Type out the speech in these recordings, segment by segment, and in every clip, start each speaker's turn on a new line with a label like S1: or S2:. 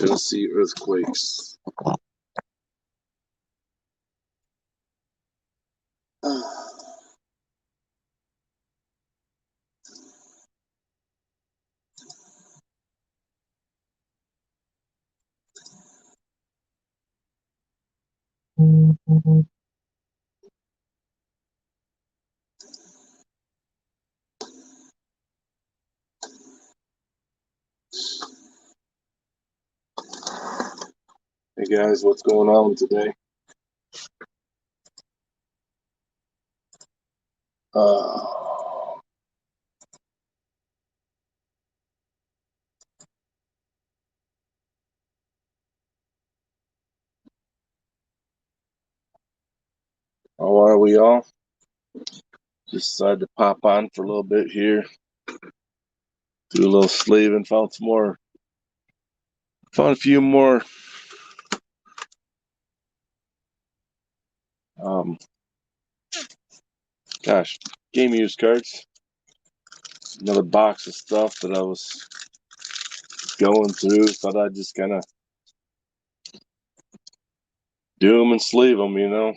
S1: Tennessee earthquakes. Hey guys, what's going on today? How are we all? Just decided to pop on for a little bit here. Do a little slaving, found a few more game used cards. Another box of stuff that I was going through. Thought I'd just kind of do them and sleeve them, you know.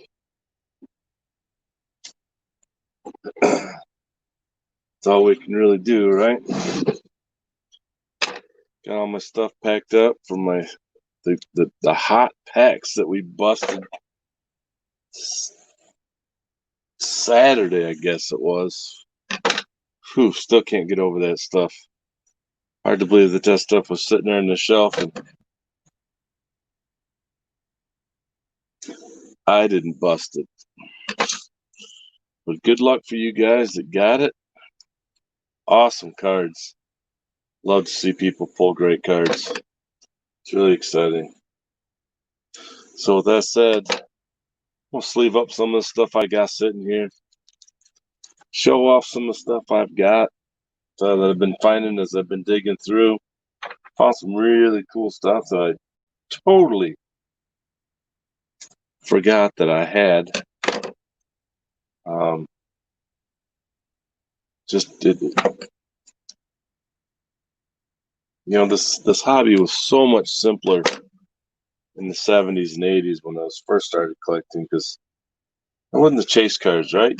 S1: That's all we can really do, right? Got all my stuff packed up from the hot packs that we busted Saturday, I guess it was. Whew, still can't get over that stuff. Hard to believe that stuff was sitting there on the shelf and I didn't bust it. But good luck for you guys that got it. Awesome cards. Love to see people pull great cards. It's really exciting. So with that said, we'll sleeve up some of the stuff I got sitting here. Show off some of the stuff I've got that I've been finding as I've been digging through. Found some really cool stuff that I totally forgot that I had. Just did. You know, this hobby was so much simpler in the 70s and 80s when I first started collecting, because it wasn't the chase cards, right?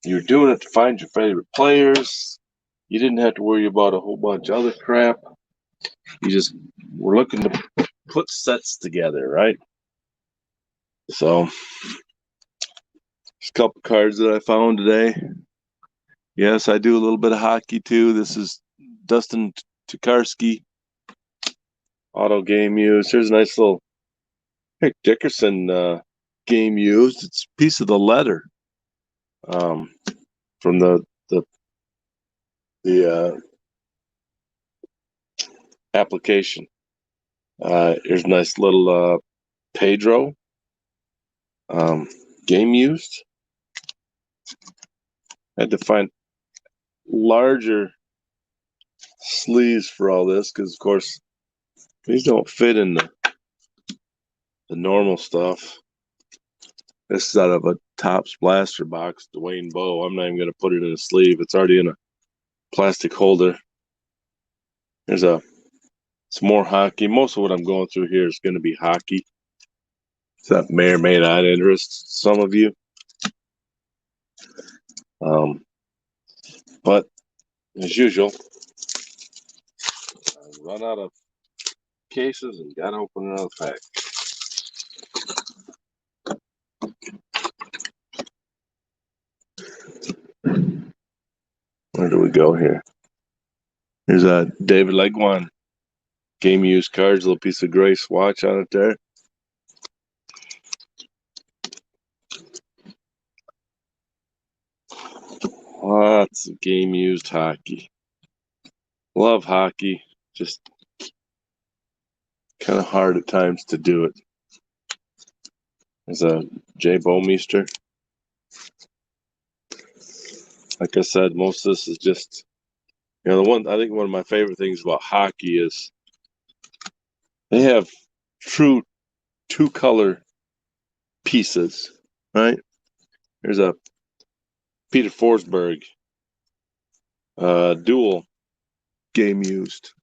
S1: You're doing it to find your favorite players. You didn't have to worry about a whole bunch of other crap. You just were looking to put sets together, right? So, just a couple cards that I found today. Yes, I do a little bit of hockey too. This is Dustin Tokarski auto game used. Here's a nice little Rick Dickerson game used. It's a piece of the letter from the application. Here's a nice little Pedro game used. I had to find larger sleeves for all this because, of course, these don't fit in the normal stuff. This is out of a Topps blaster box, Dwayne Bowe. I'm not even going to put it in a sleeve. It's already in a plastic holder. There's some more hockey. Most of what I'm going through here is going to be hockey. So that may or may not interest some of you. But as usual, I run out of cases and got to open another pack. Where do we go here? Here's a David Legwan game used cards, little piece of gray swatch on it there. Lots of game used hockey. Love hockey. Just kind of hard at times to do it. There's a Jay Bouwmeester. Like I said, most of this is just, you know, I think one of my favorite things about hockey is they have true two-color pieces, right? There's a Peter Forsberg dual game used.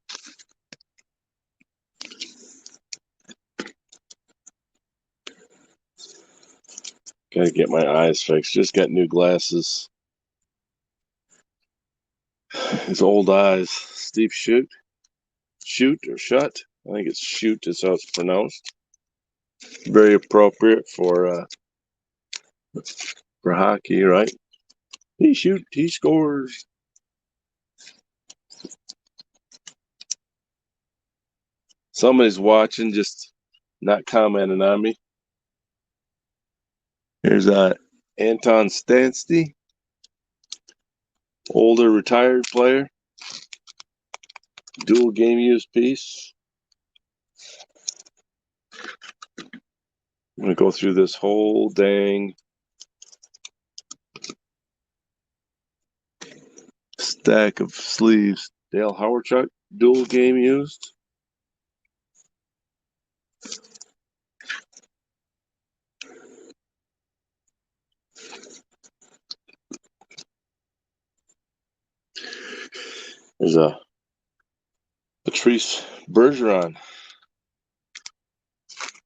S1: Gotta get my eyes fixed. Just got new glasses. His old eyes. Steve Shoot. Shoot or Shut. I think it's Shoot is how it's pronounced. Very appropriate for hockey, right? He shoot, he scores. Somebody's watching, just not commenting on me. Here's Anton Stansky, older retired player. Dual game use piece. I'm going to go through this whole dang stack of sleeves. Dale Hawerchuk, dual game used. There's a Patrice Bergeron.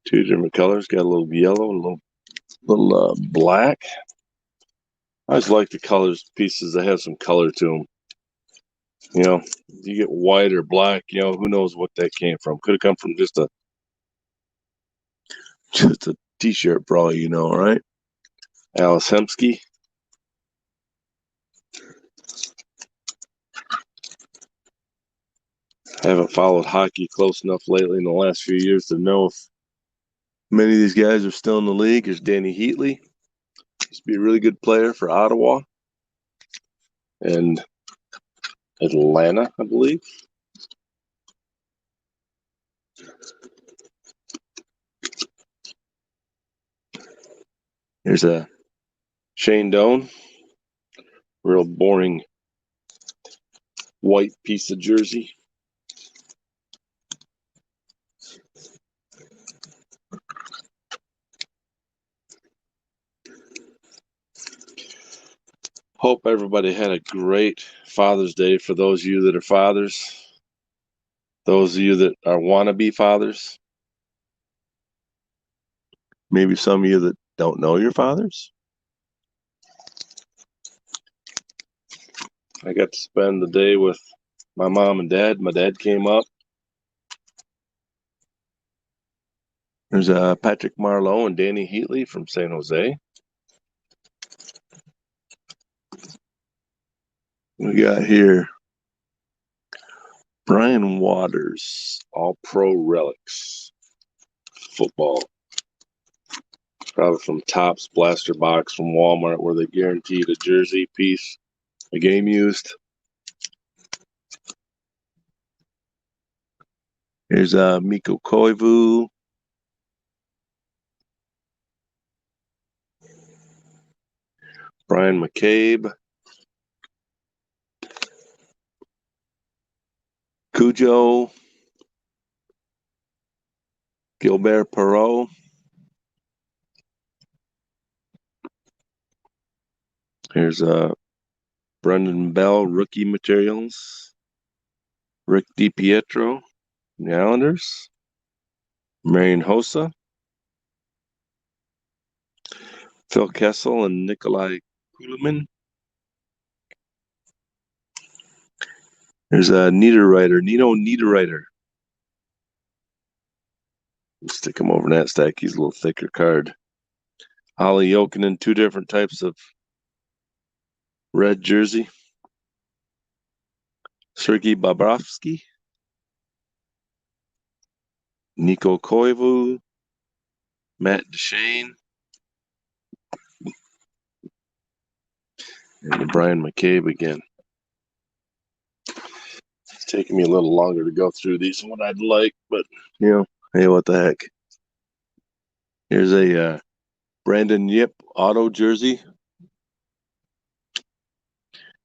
S1: Two different colors. Got a little yellow and a little black. I just like the colors pieces that have some color to them. You know, you get white or black, you know, who knows what that came from. Could have come from just a t-shirt, probably, you know, right? Alice Hemsky. I haven't followed hockey close enough lately in the last few years to know if many of these guys are still in the league. There's Danny Heatley. Used to be a really good player for Ottawa and Atlanta, I believe. Here's a Shane Doan. Real boring white piece of jersey. Hope everybody had a great Father's Day for those of you that are fathers. Those of you that are wannabe fathers. Maybe some of you that don't know your fathers. I got to spend the day with my mom and dad. My dad came up. There's Patrick Marleau and Danny Heatley from San Jose. We got here Brian Waters, all pro relics. Football. Probably from Topps Blaster Box from Walmart where they guaranteed a jersey piece, a game used. Here's Mikko Koivu. Brian McCabe. Cujo. Gilbert Perreault. Here's Brendan Bell, rookie materials. Rick DiPietro, the Islanders. Marian Hossa. Phil Kessel and Nikolai Kulemin. There's a Niederreiter, Nino Niederreiter. Stick him over that stack. He's a little thicker card. Olli Jokinen, two different types of red jersey. Sergei Bobrovsky. Mikko Koivu. Matt Duchene. And Brian McCabe again. It's taking me a little longer to go through these than what I'd like, but, you know, hey, what the heck. Here's a Brandon Yip auto jersey.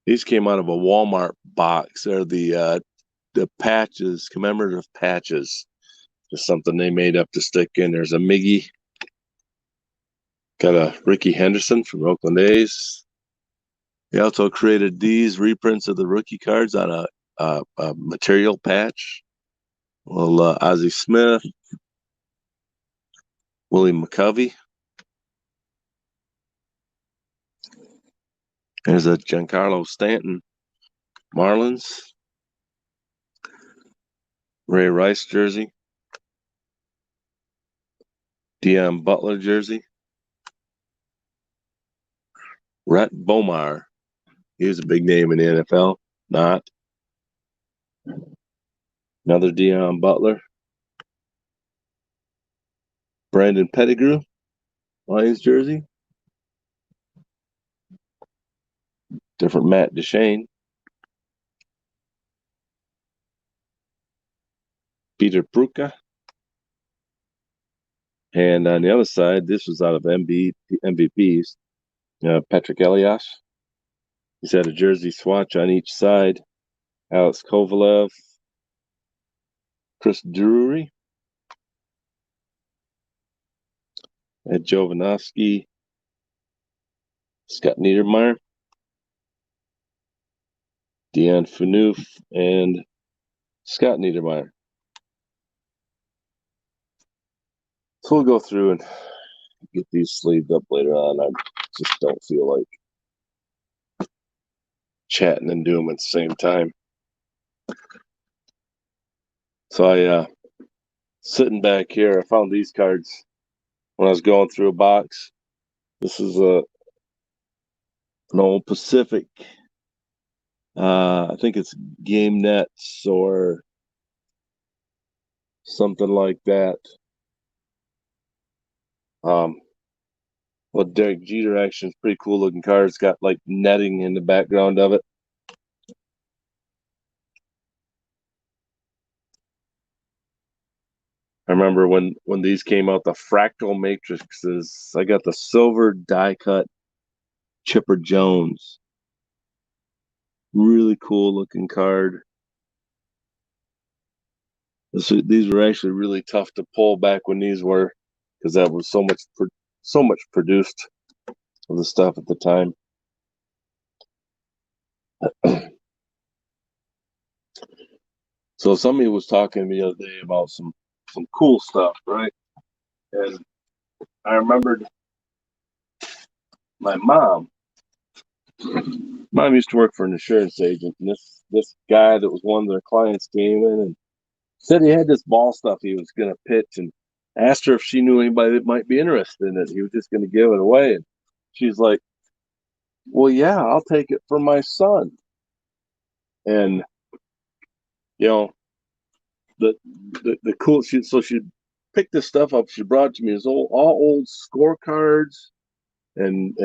S1: These came out of a Walmart box. They're the patches, commemorative patches. Just something they made up to stick in. There's a Miggy. Got a Ricky Henderson from Oakland A's. He also created these reprints of the rookie cards on a material patch. A little Ozzie Smith. Willie McCovey. There's a Giancarlo Stanton Marlins. Ray Rice jersey. Deion Butler jersey. Rhett Bomar. He was a big name in the NFL. Not. Another Deion Butler. Brandon Pettigrew. Lions jersey. Different Matt Duchene. Peter Pruka. And on the other side, this was out of MVPs. Patrick Elias. He's had a jersey swatch on each side. Alex Kovalev. Chris Drury. Ed Jovanovski. Scott Niedermeyer. Deanne Phaneuf and Scott Niedermeyer. So we'll go through and get these sleeved up later on. I just don't feel like chatting and doing them at the same time. So I sitting back here, I found these cards when I was going through a box. This is an old Pacific. I think it's Game Nets or something like that. Well, Derek Jeter action is pretty cool looking card. It's got like netting in the background of it. I remember when these came out, the fractal matrices. I got the silver die cut Chipper Jones. Really cool looking card. These were actually really tough to pull back when these were, because that was so much produced of the stuff at the time. So somebody was talking to me the other day about some cool stuff, right? And I remembered my mom. Mom used to work for an insurance agent, and this guy that was one of their clients came in and said he had this ball stuff he was going to pitch, and asked her if she knew anybody that might be interested in it. He was just going to give it away, and she's like, "Well, yeah, I'll take it for my son." And you know, the cool. She picked this stuff up. She brought it to me. It's all old scorecards and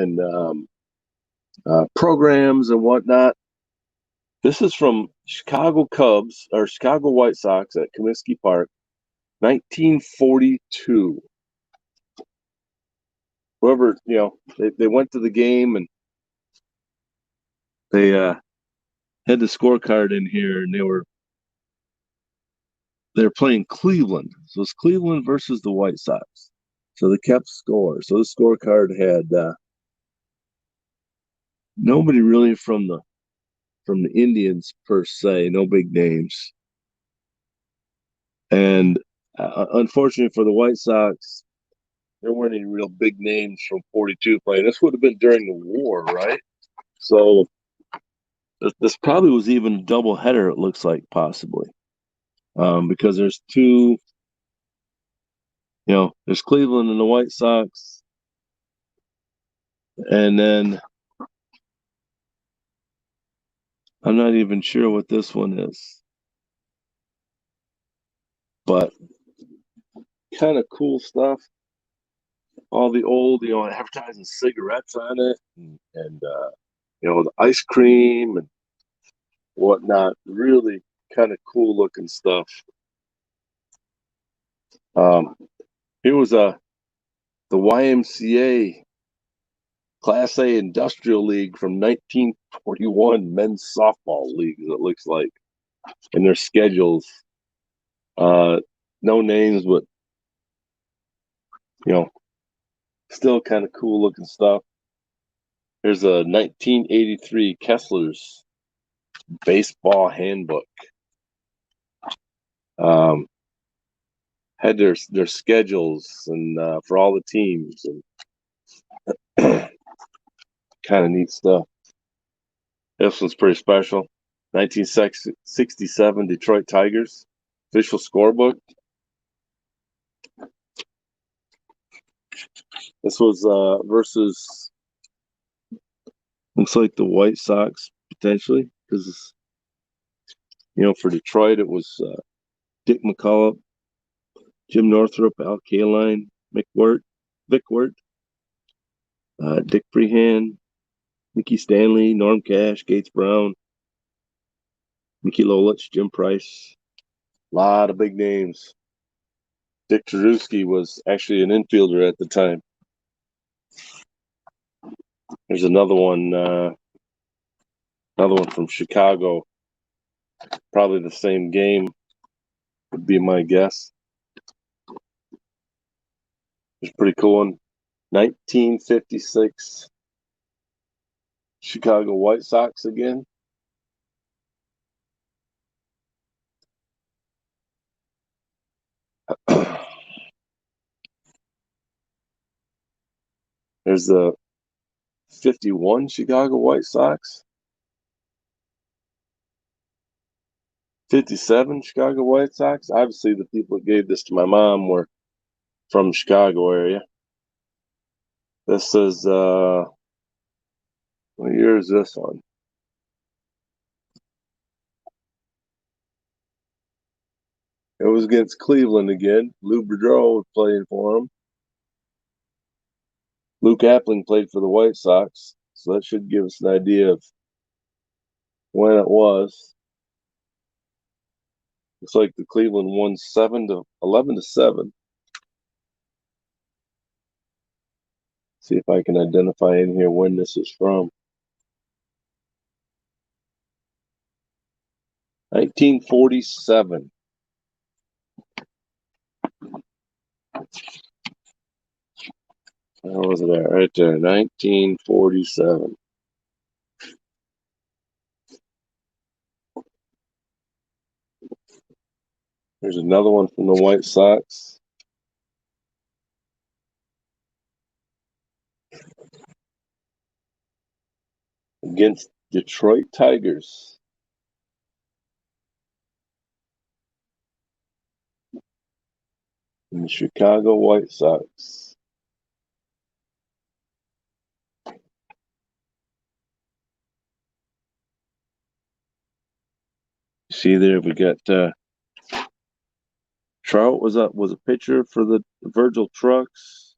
S1: programs and whatnot. This is from Chicago Cubs or Chicago White Sox at Comiskey Park, 1942. Whoever, they went to the game and they had the scorecard in here, and they're playing Cleveland. So it's Cleveland versus the White Sox. So they kept score. So the scorecard had nobody really from the Indians per se, no big names. And unfortunately for the White Sox, there weren't any real big names from 42 playing. This would have been during the war, right? So this probably was even a doubleheader, it looks like, possibly. Because there's two, there's Cleveland and the White Sox. And then I'm not even sure what this one is. But kind of cool stuff. All the old, advertising cigarettes on it, and the ice cream and whatnot. Really kind of cool looking stuff. Here was the YMCA Class A Industrial League from 1941 men's softball league, it looks like, and their schedules. No names, but still kind of cool looking stuff. There's a 1983 Kessler's baseball handbook. Had their schedules and for all the teams, and kind of neat stuff. This one's pretty special. 1967 Detroit Tigers official scorebook. This was versus, looks like the White Sox potentially, because for Detroit it was Dick McCullough, Jim Northrup, Al Kaline, Vic Wirt, Dick Freehan, Mickey Stanley, Norm Cash, Gates Brown, Mickey Lolich, Jim Price. A lot of big names. Dick Trudowski was actually an infielder at the time. There's another one from Chicago. Probably the same game, would be my guess. It's a pretty cool one. 1956 Chicago White Sox again. There's the 51 Chicago White Sox. 57 Chicago White Sox. Obviously, the people that gave this to my mom were from Chicago area. This is, what year is this one? It was against Cleveland again. Lou Boudreau was playing for them. Luke Appling played for the White Sox, so that should give us an idea of when it was. Looks like the Cleveland won 11-7. See if I can identify in here when this is from. 1947. Where was it at? Right there, 1947. There's another one from the White Sox. Against Detroit Tigers. And the Chicago White Sox. See there, we got Trout was a pitcher for the Virgil Trucks.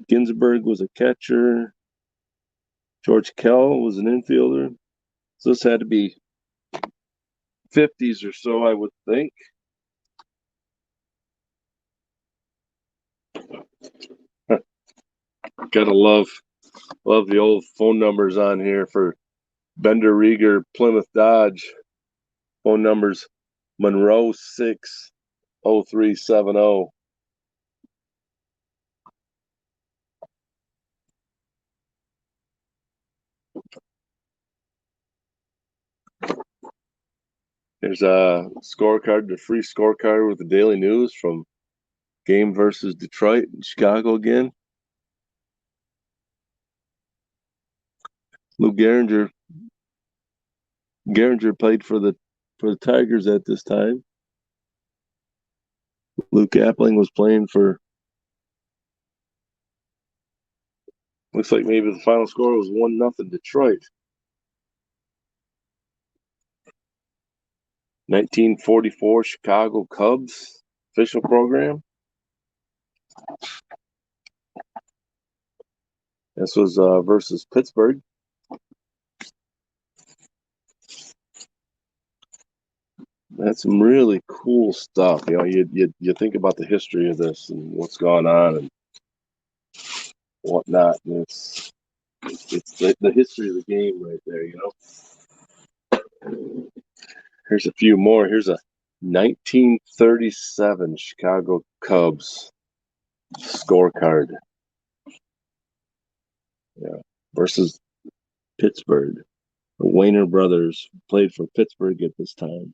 S1: Ginsburg was a catcher. George Kell was an infielder. So this had to be 50s or so, I would think. Gotta love the old phone numbers on here for Bender Rieger, Plymouth Dodge. Phone numbers Monroe 60370. There's a scorecard, the free scorecard with the Daily News from game versus Detroit and Chicago again. Lou Gehringer played for the Tigers at this time. Luke Appling was playing for, looks like maybe the final score was 1-0 Detroit. 1944 Chicago Cubs official program. This was versus Pittsburgh. That's some really cool stuff. You think about the history of this and what's gone on and whatnot. And it's the history of the game right there. Here's a few more. Here's a 1937 Chicago Cubs scorecard. Yeah, versus Pittsburgh. The Wayner brothers played for Pittsburgh at this time.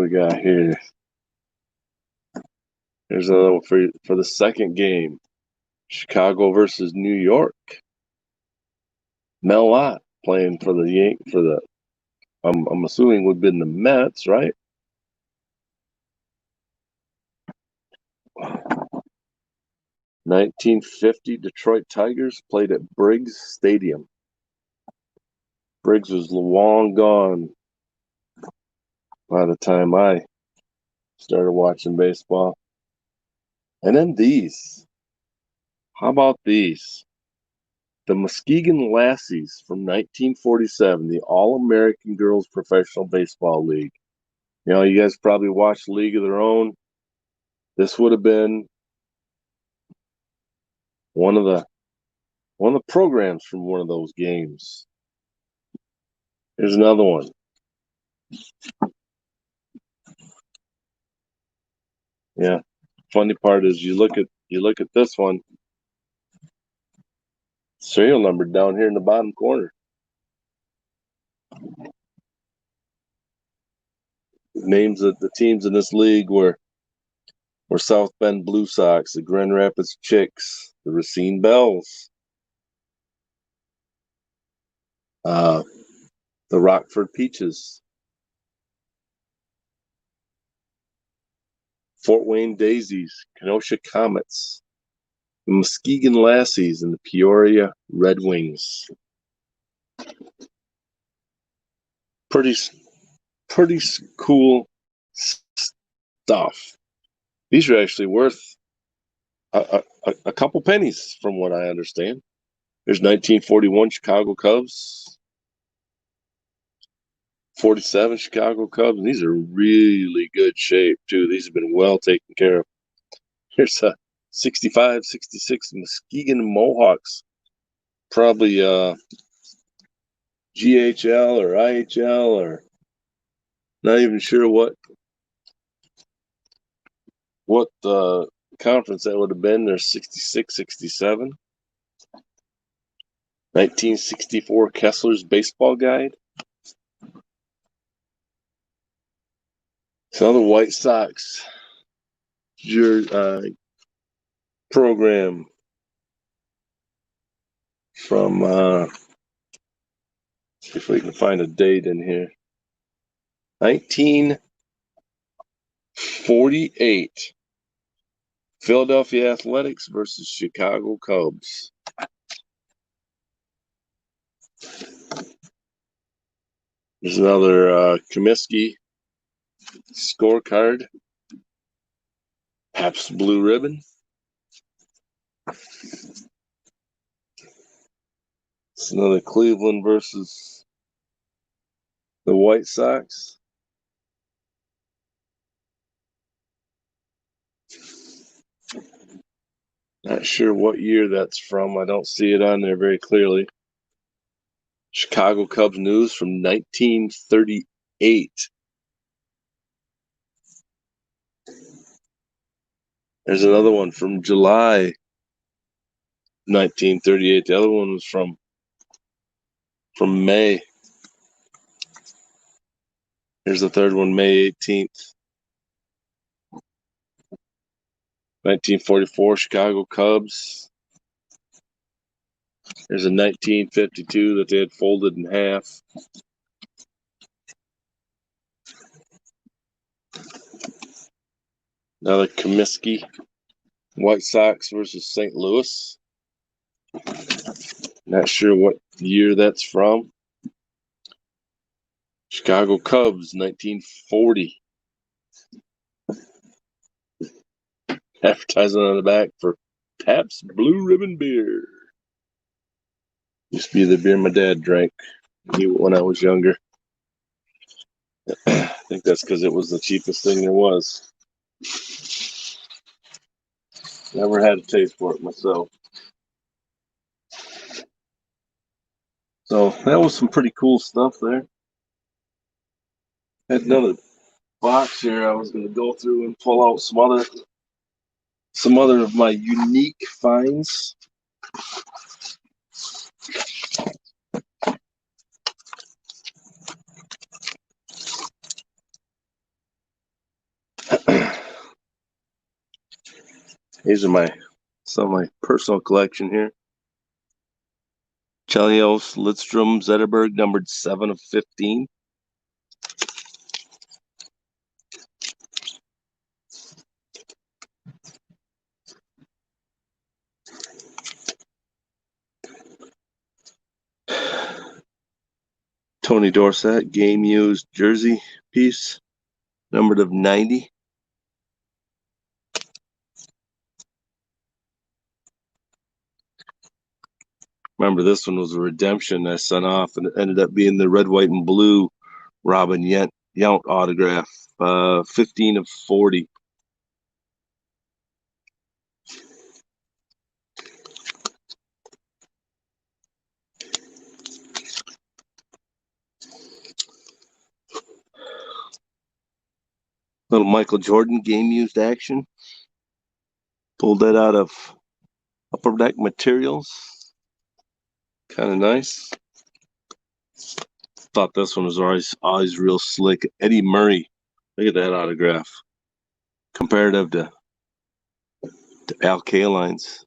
S1: we got here? Here's another one for the second game. Chicago versus New York. Mel Ott playing for the I'm assuming would have been the Mets, right? Wow. 1950 Detroit Tigers played at Briggs Stadium. Briggs was long gone by the time I started watching baseball. And then these. How about these? The Muskegon Lassies from 1947, the All-American Girls Professional Baseball League. You know, you guys probably watched League of Their Own. This would have been one of the programs from one of those games. Here's another one. Yeah. Funny part is you look at this one. Serial number down here in the bottom corner. Names of the teams in this league were South Bend Blue Sox, the Grand Rapids Chicks, the Racine Bells, the Rockford Peaches, Fort Wayne Daisies, Kenosha Comets, the Muskegon Lassies, and the Peoria Red Wings. Pretty cool stuff. These are actually worth a couple pennies, from what I understand. There's 1941 Chicago Cubs, 47 Chicago Cubs, and these are really good shape too. These have been well taken care of. Here's a 65, 66 Muskegon Mohawks, probably GHL or IHL, or not even sure what conference that would have been. There's 66, 67. 1964 Kessler's Baseball Guide. It's another White Sox program from, see if we can find a date in here. 1948. Philadelphia Athletics versus Chicago Cubs. There's another Comiskey scorecard. Pabst Blue Ribbon. It's another Cleveland versus the White Sox. Not sure what year that's from. I don't see it on there very clearly. Chicago Cubs news from 1938. There's another one from July 1938. The other one was from May. Here's the third one, May 18th. 1944 Chicago Cubs. There's a 1952 that they had folded in half. Another Comiskey White Sox versus St. Louis. Not sure what year that's from. Chicago Cubs, 1940. Advertising on the back for Pabst Blue Ribbon beer. Used to be the beer my dad drank when I was younger. I think that's because it was the cheapest thing there was. Never had a taste for it myself. So that was some pretty cool stuff there. Had another box here I was going to go through and pull out some other of my unique finds. These are some of my personal collection here. Chelios, Lidstrom, Zetterberg, numbered 7 of 15. Tony Dorsett, game used jersey piece, numbered of 90. Remember, this one was a redemption I sent off, and it ended up being the red, white, and blue Robin Yount autograph, 15 of 40. Little Michael Jordan game used action. Pulled that out of Upper Deck Materials. Kind of nice. Thought this one was always real slick. Eddie Murray. Look at that autograph. Comparative to Al Kalines.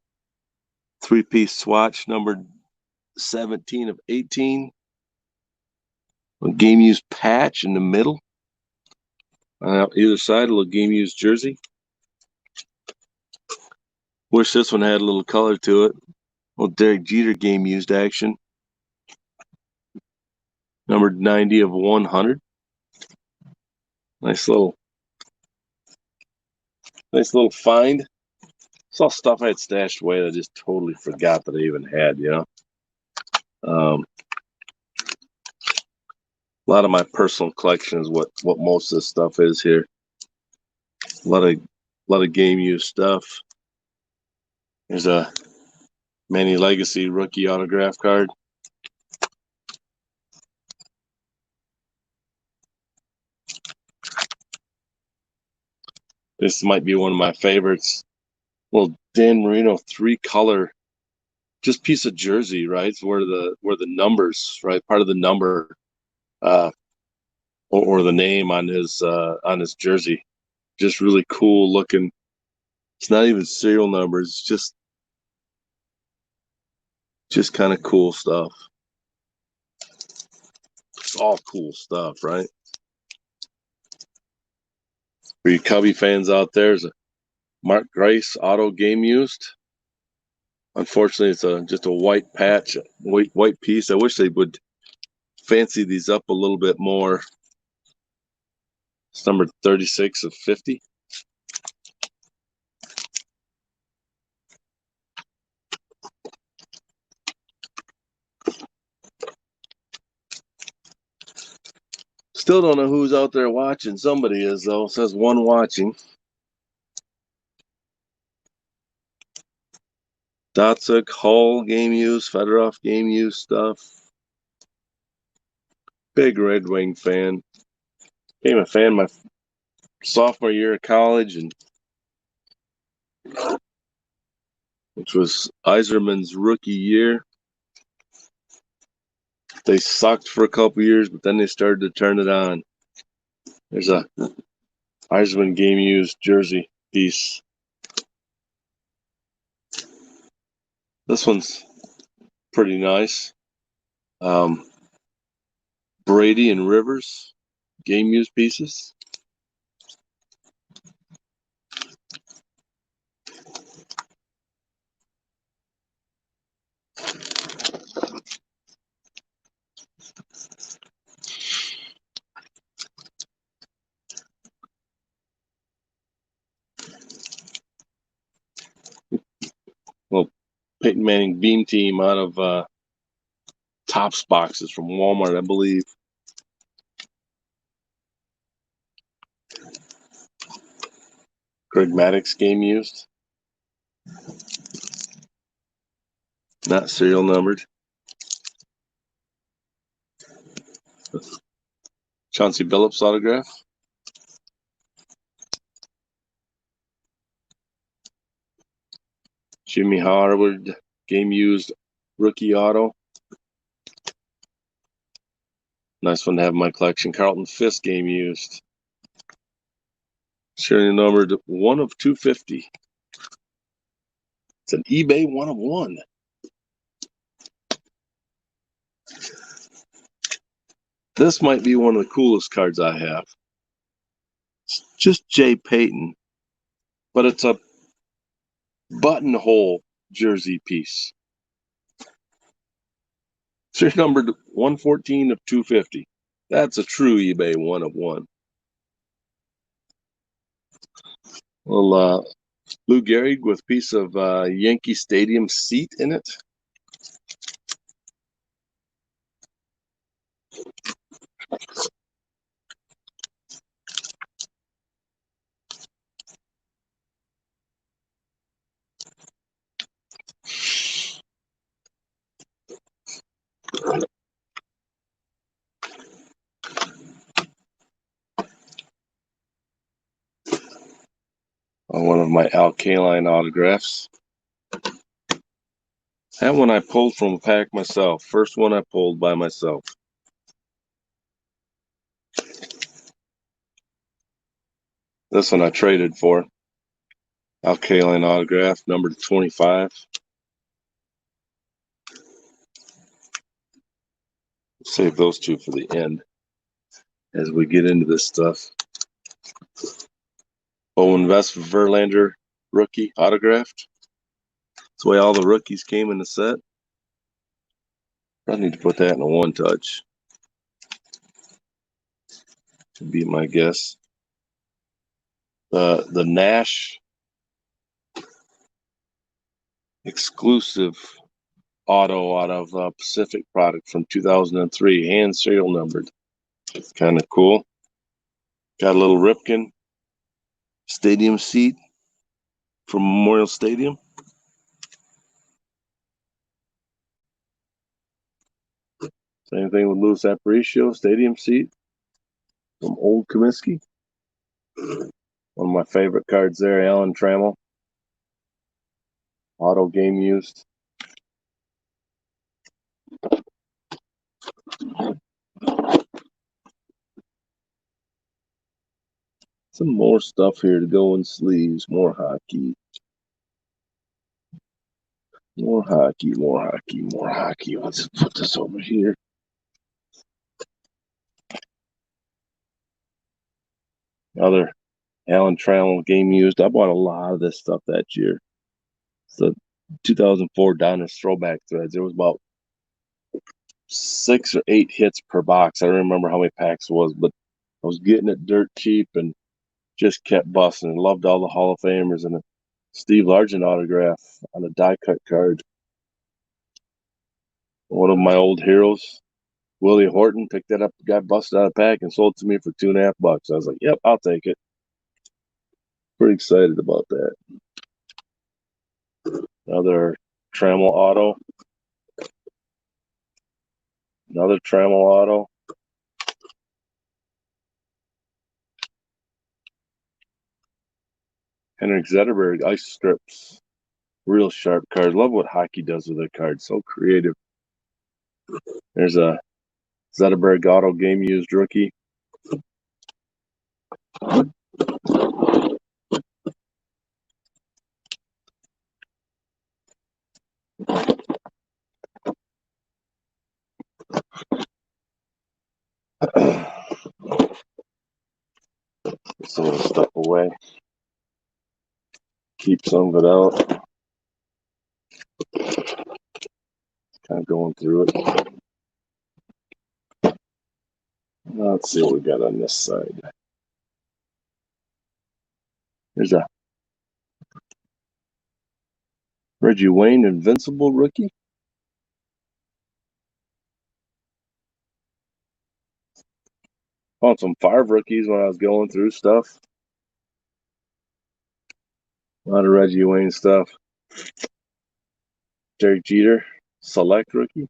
S1: 3-piece swatch, numbered 17 of 18. A game used patch in the middle. On either side, a little game used jersey. Wish this one had a little color to it. Well, Derek Jeter game used action. Numbered 90 of 100. Nice little find. It's all stuff I had stashed away that I just totally forgot that I even had, you know. A lot of my personal collection is what most of this stuff is here. A lot of game used stuff. There's a Manny Legacy rookie autograph card. This might be one of my favorites. Little Dan Marino 3-color, just piece of jersey, right? It's where the numbers, right? Part of the number, or the name on his jersey. Just really cool looking. It's not even serial numbers. Just kind of cool stuff. It's all cool stuff, right? For you Cubby fans out there, there's a Mark Grace auto game used. Unfortunately, it's just a white patch, white piece. I wish they would fancy these up a little bit more. It's number 36 of 50. Still don't know who's out there watching. Somebody is, though. It says one watching. Dotsuk, Hall game use, Fedorov game use stuff. Big Red Wing fan. Became a fan my sophomore year of college, and which was Yzerman's rookie year. They sucked for a couple years, but then they started to turn it on. There's a Yzerman game used jersey piece. This one's pretty nice. Brady and Rivers game used pieces. Well, Peyton Manning beam team out of Topps boxes from Walmart, I believe. Greg Maddux game used. Not serial numbered. Chauncey Billups autograph. Jimmy Howard game used rookie auto. Nice one to have in my collection. Carlton Fisk game used. Serial numbered 1 of 250. It's an eBay 1 of 1. This might be one of the coolest cards I have. It's just Jay Payton, but it's a buttonhole jersey piece. It's numbered 114 of 250. That's a true eBay 1 of 1. Well, Lou Gehrig with a piece of Yankee Stadium seat in it. One of my Al Kaline autographs. That one I pulled from a pack myself. First one I pulled by myself. This one I traded for. Al Kaline autograph, number 25. Save those two for the end as we get into this stuff. Owen West Verlander rookie autographed. That's the way all the rookies came in the set. I need to put that in a one touch. To be my guess. The Nash exclusive auto out of Pacific product from 2003, hand serial numbered. It's kind of cool. Got a little Ripken stadium seat from Memorial Stadium. Same thing with Louis Aparicio stadium seat from Old Comiskey. One of my favorite cards there, Alan Trammell. Auto game used. Some more stuff here to go in sleeves. More hockey. More hockey, more hockey, more hockey. Let's put this over here. Another Alan Trammell game used. I bought a lot of this stuff that year. It's the 2004 Donruss Throwback Threads. There was about 6 or 8 hits per box. I don't remember how many packs it was, but I was getting it dirt cheap and just kept busting. And loved all the Hall of Famers and a Steve Largent autograph on a die cut card. One of my old heroes, Willie Horton, picked that up, got busted out of the pack, and sold it to me for $2.50. I was like, "Yep, I'll take it." Pretty excited about that. Another Trammell auto. Another Trammell auto. Henrik Zetterberg ice strips. Real sharp card. Love what hockey does with their cards. So creative. There's a Zetterberg auto game used rookie. Put some of the stuff away. Keep some of it out. Kind of going through it. Let's see what we got on this side. There's a Reggie Wayne Invincible rookie. Found some Favre rookies when I was going through stuff. A lot of Reggie Wayne stuff. Derek Jeter, select rookie.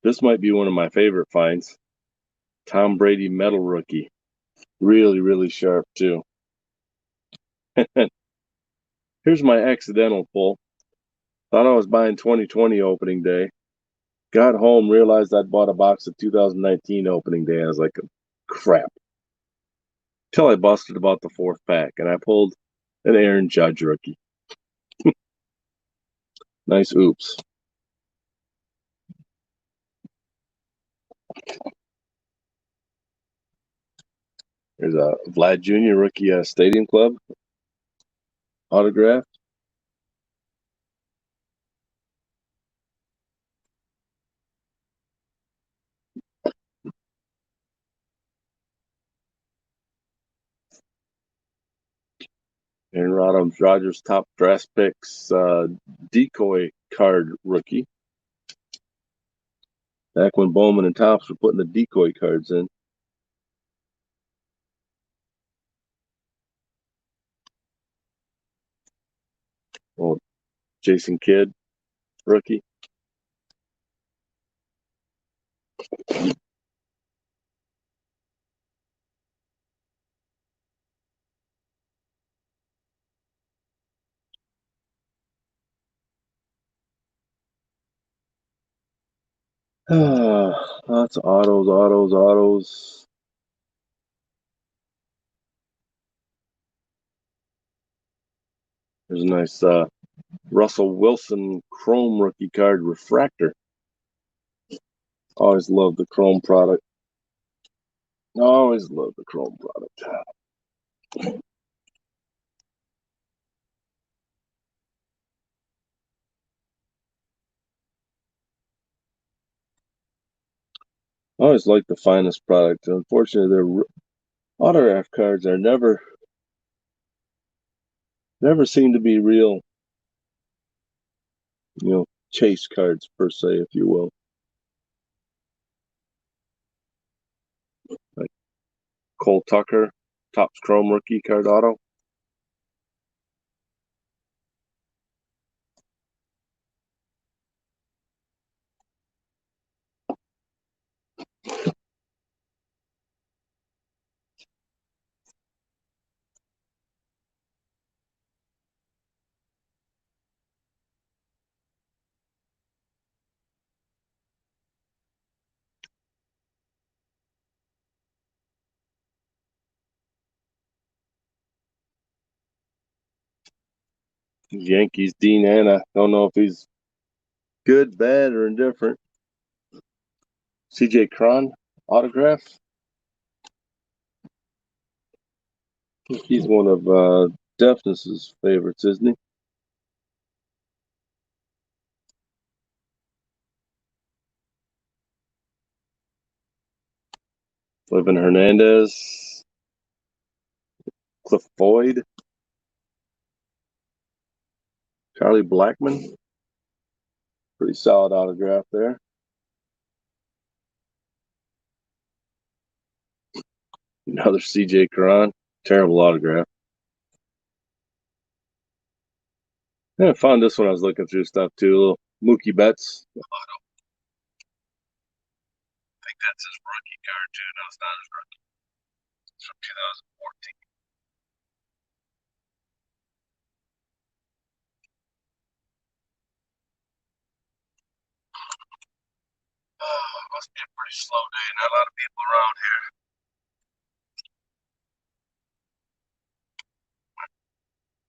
S1: This might be one of my favorite finds. Tom Brady metal rookie. Really, really sharp too. Here's my accidental pull. Thought I was buying 2020 opening day. Got home, realized I'd bought a box of 2019 opening day. I was like, crap. Till I busted about the fourth pack, and I pulled an Aaron Judge rookie. Nice oops. There's a Vlad Jr. rookie Stadium Club autograph. Aaron Rodgers top draft picks decoy card rookie. Back when Bowman and Topps were putting the decoy cards in. Well, Jason Kidd rookie. Lots of autos. There's a nice Russell Wilson Chrome rookie card refractor. Always love the Chrome product. Always love the Chrome product. I always like the finest product. Unfortunately, their autograph cards are never seem to be real, chase cards per se, if you will. Like Cole Tucker, Topps Chrome rookie card auto. Yankees Dean Anna. Don't know if he's good, bad, or indifferent. CJ Cron autograph. I think he's one of Deafness's favorites, isn't he? Livin Hernandez, Cliff Boyd, Charlie Blackmon. Pretty solid autograph there. Another CJ Cron. Terrible autograph. Yeah, I found this when I was looking through stuff too. Little Mookie Betts. I think that's his rookie card too. No, it's not his rookie. It's from 2014. Oh, it must be a pretty slow day. Not a lot of people around here.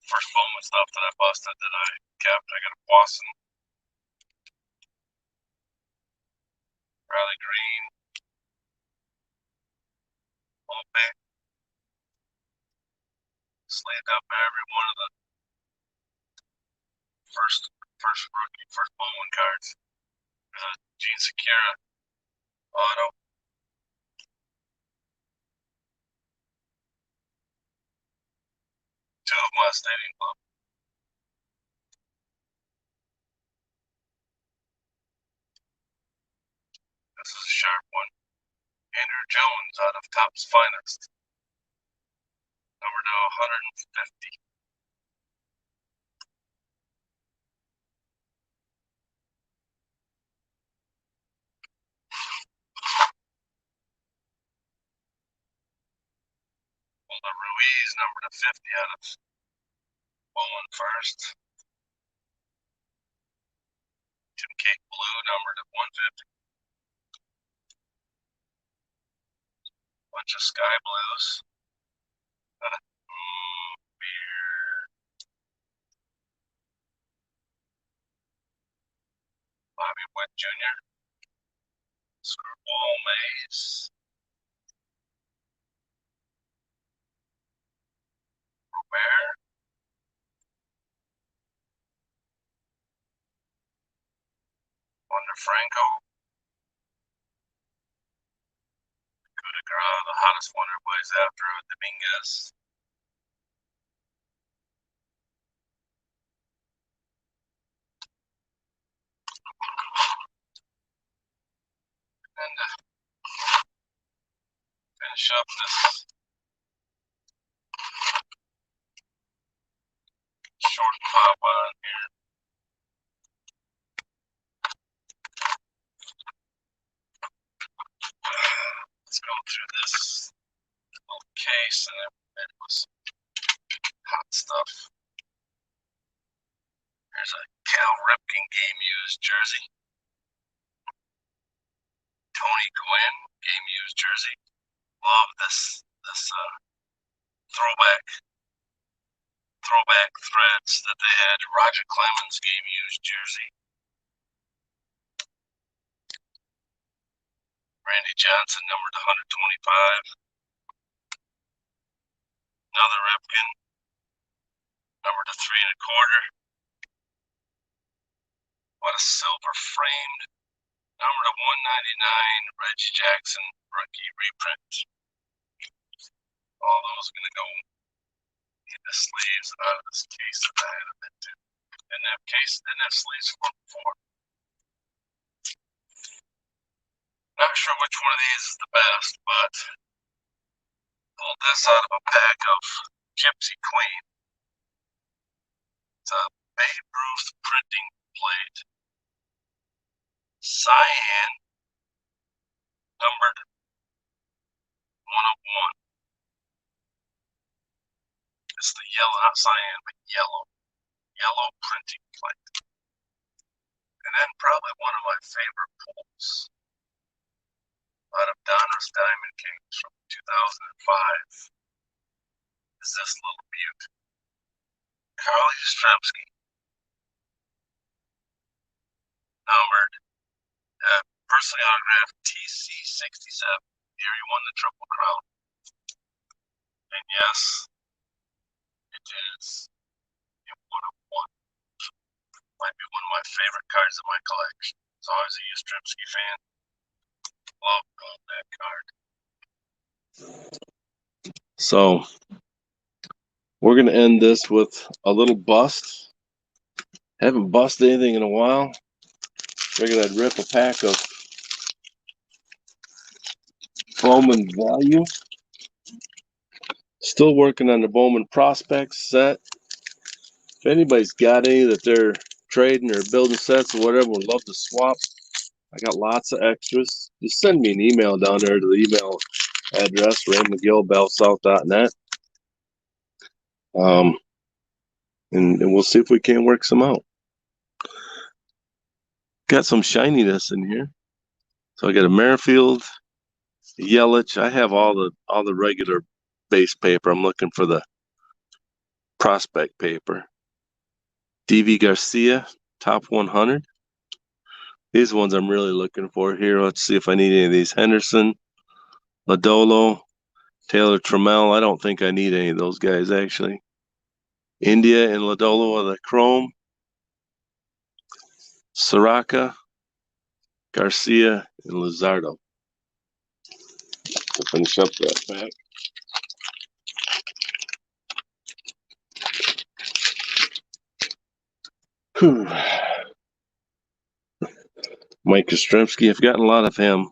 S1: First Bowman stuff that I busted that I kept. I got a Boston, Riley Green, Volpe. Slammed up every one of the first Bowman cards. There's a Gene Secura auto. Two of them Stadium Club. This is a sharp one. Andrew Jones out of Topps Finest. Number to 150. Walter Ruiz, number to 50 out of Bowman First. Tim Cake Blue, number to 150. Bunch of sky blues. Beer. Bobby Wood Jr. Screwball Maze. Robert. Wonder Franco. Coup de Grace, the hottest one everybody's after, Dominguez. And finish up this short pop on here. Let's go through this little case and it was hot stuff. There's a Cal Ripken game used jersey. Tony Gwynn game used jersey. Love this throwback threads that they had. Roger Clemens game used jersey. Randy Johnson numbered 125. Another Ripken numbered to 3 1/4. What a silver framed number to 199 Reggie Jackson rookie reprint. All those are going to go in the sleeves and out of this case that I had them into. Didn't have sleeves for before. Not sure which one of these is the best, but pulled this out of a pack of Gypsy Queen. It's a Babe Ruth printing plate. Cyan, numbered 101. It's the yellow, not cyan, but yellow printing plate. And then probably one of my favorite pulls out of Donruss Diamond Kings from 2005 is this little beaut. Carl Yastrzemski, numbered, personally autographed TC67. Here he won the Triple Crown. And yes, it is a 101. Might be one of my favorite cards in my collection. So I was a Yastrzemski fan. Love that card. So we're going to end this with a little bust. Haven't busted anything in a while. Figured I'd rip a pack of Bowman Value. Still working on the Bowman Prospects set. If anybody's got any that they're trading or building sets or whatever, would love to swap. I got lots of extras. Just send me an email down there to the email address, raymcgill@bellsouth.net. And we'll see if we can't work some out. Got some shininess in here. So I got a Merrifield, a Yelich. I have all the regular base paper. I'm looking for the prospect paper. DV Garcia, top 100. These ones I'm really looking for here. Let's see if I need any of these. Henderson, Lodolo, Taylor Trammell. I don't think I need any of those guys, actually. India and Lodolo are the chrome. Soraka, Garcia, and Luzardo. To finish up that pack. Whew. Mike Yastrzemski, I've gotten a lot of him.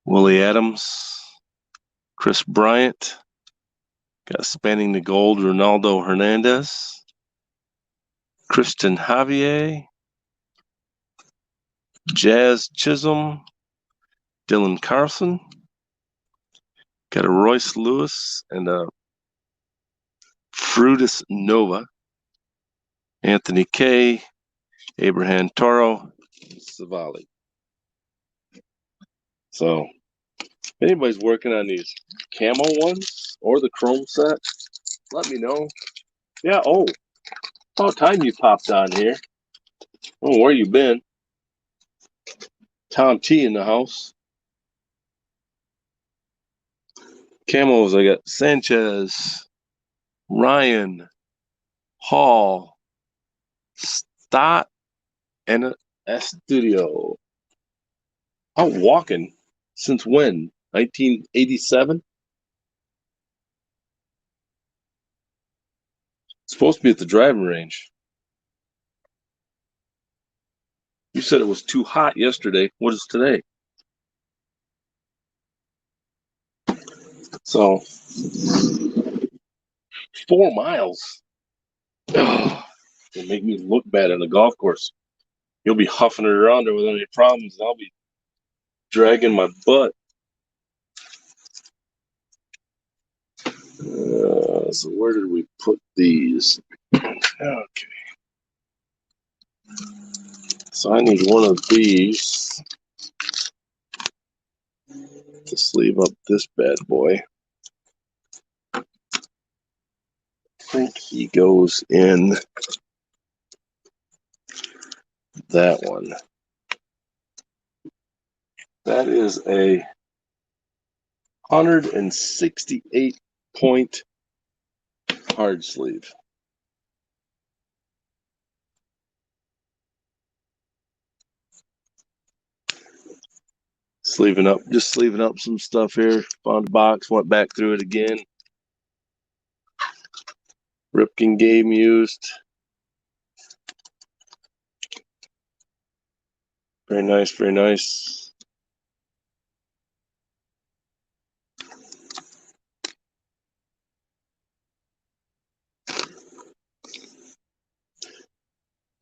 S1: Willie Adams, Chris Bryant, got Spanning the Gold, Ronaldo Hernandez, Christian Javier, Jazz Chisholm, Dylan Carlson, got a Royce Lewis and a Frutus Nova, Anthony Kay, Abraham Toro, Savali. So anybody's working on these camo ones or the chrome set, let me know. Yeah, oh, about time you popped on here. Oh, where you been? Tom T in the house. Camos, I got Sanchez, Ryan, Hall, Stott, and Estudio. Out walking since when? 1987? Supposed to be at the driving range. You said it was too hot yesterday. What is today? So, 4 miles. It'll make me look bad on the golf course. You'll be huffing it around there without any problems, and I'll be dragging my butt. So where did we put these? Okay. So I need one of these to sleeve up this bad boy. I think he goes in that one. That is a 168 point hard sleeve. Just sleeving up some stuff here. Found a box, went back through it again. Ripken game used. Very nice, very nice.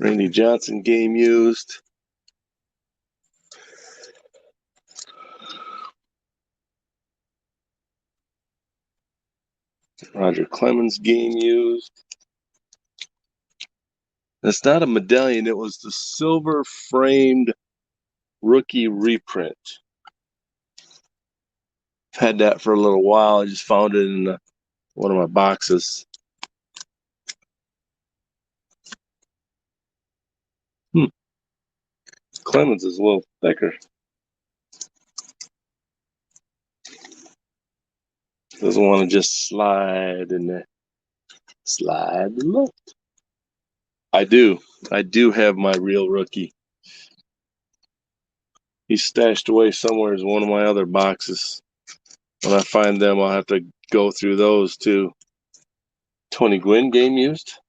S1: Randy Johnson game used. Roger Clemens game used. It's not a medallion, it was the silver framed rookie reprint. I've had that for a little while. I just found it in one of my boxes. Clemens is a little thicker. Doesn't want to just slide in there. Slide left. I do have my real rookie. He's stashed away somewhere in one of my other boxes. When I find them, I'll have to go through those too. Tony Gwynn game used.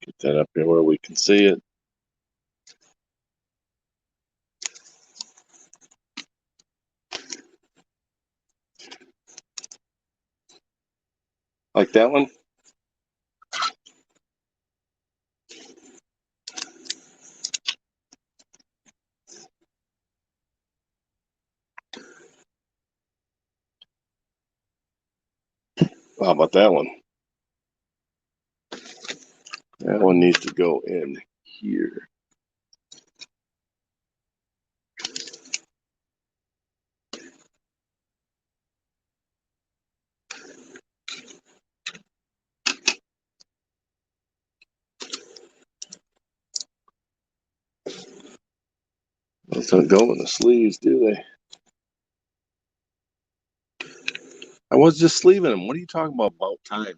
S1: Get that up here where we can see it. Like that one? How about that one? That one needs to go in here. Those don't go in the sleeves, do they? I was just sleeving them. What are you talking about time?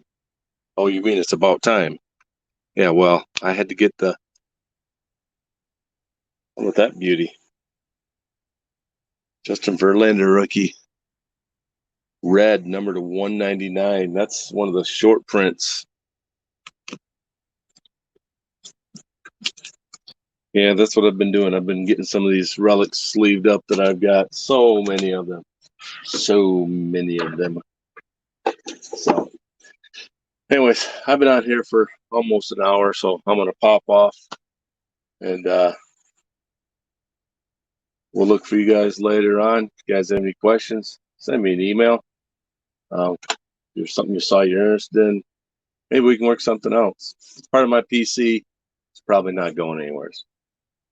S1: Oh, you mean it's about time? Yeah, well, I had to get the... Look at that beauty. Justin Verlander rookie. Red, number to 199. That's one of the short prints. Yeah, that's what I've been doing. I've been getting some of these relics sleeved up that I've got. So many of them. So many of them. So, anyways, I've been on here for almost an hour, so I'm going to pop off. And we'll look for you guys later on. If you guys have any questions, send me an email. If there's something you saw you're interested in, maybe we can work something else. It's part of my PC. probably not going anywhere.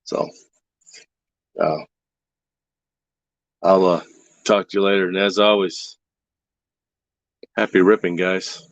S1: So uh, I'll talk to you later. And as always, happy ripping, guys.